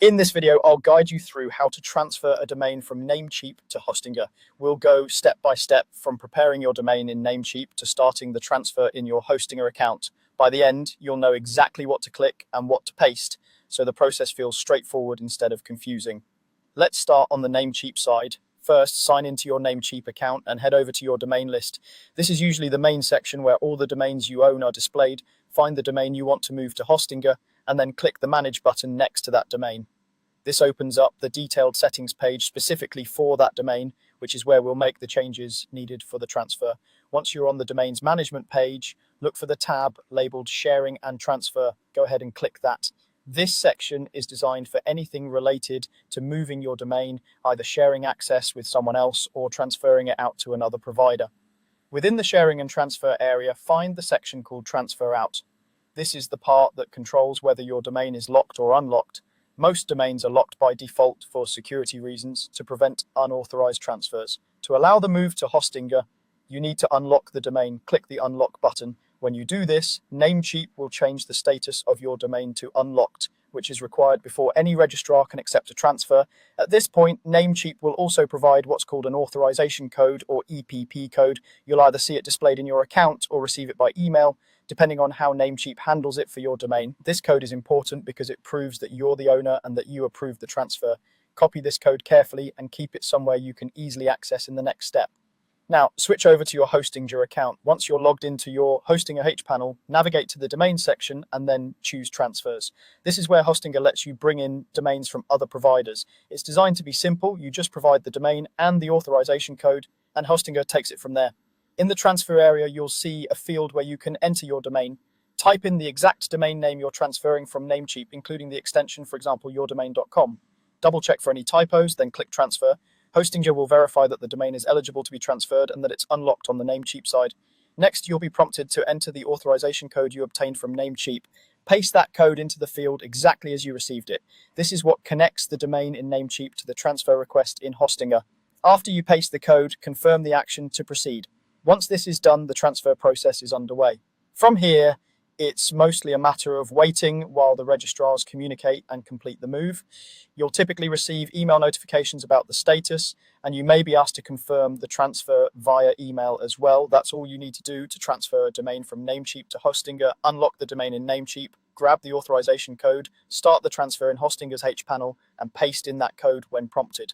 In this video, I'll guide you through how to transfer a domain from Namecheap to Hostinger. We'll go step by step from preparing your domain in Namecheap to starting the transfer in your Hostinger account. By the end, you'll know exactly what to click and what to paste, so the process feels straightforward instead of confusing. Let's start on the Namecheap side. First, sign into your Namecheap account and head over to your domain list. This is usually the main section where all the domains you own are displayed. Find the domain you want to move to Hostinger, and then click the Manage button next to that domain. This opens up the detailed settings page specifically for that domain, which is where we'll make the changes needed for the transfer. Once you're on the domain's management page, look for the tab labeled Sharing and Transfer. Go ahead and click that. This section is designed for anything related to moving your domain, either sharing access with someone else or transferring it out to another provider. Within the sharing and transfer area, find the section called Transfer Out. This is the part that controls whether your domain is locked or unlocked. Most domains are locked by default for security reasons to prevent unauthorized transfers. To allow the move to Hostinger, you need to unlock the domain. Click the Unlock button. When you do this, Namecheap will change the status of your domain to unlocked, which is required before any registrar can accept a transfer. At this point, Namecheap will also provide what's called an authorization code or EPP code. You'll either see it displayed in your account or receive it by email, depending on how Namecheap handles it for your domain. This code is important because it proves that you're the owner and that you approved the transfer. Copy this code carefully and keep it somewhere you can easily access in the next step. Now, switch over to your Hostinger account. Once you're logged into your Hostinger H panel, navigate to the domain section and then choose transfers. This is where Hostinger lets you bring in domains from other providers. It's designed to be simple. You just provide the domain and the authorization code, and Hostinger takes it from there. In the transfer area, you'll see a field where you can enter your domain. Type in the exact domain name you're transferring from Namecheap, including the extension, for example, yourdomain.com. Double check for any typos, then click transfer. Hostinger will verify that the domain is eligible to be transferred and that it's unlocked on the Namecheap side. Next, you'll be prompted to enter the authorization code you obtained from Namecheap. Paste that code into the field exactly as you received it. This is what connects the domain in Namecheap to the transfer request in Hostinger. After you paste the code, confirm the action to proceed. Once this is done, the transfer process is underway. From here, it's mostly a matter of waiting while the registrars communicate and complete the move. You'll typically receive email notifications about the status, and you may be asked to confirm the transfer via email as well. That's all you need to do to transfer a domain from Namecheap to Hostinger. Unlock the domain in Namecheap, grab the authorization code, start the transfer in Hostinger's H panel, and paste in that code when prompted.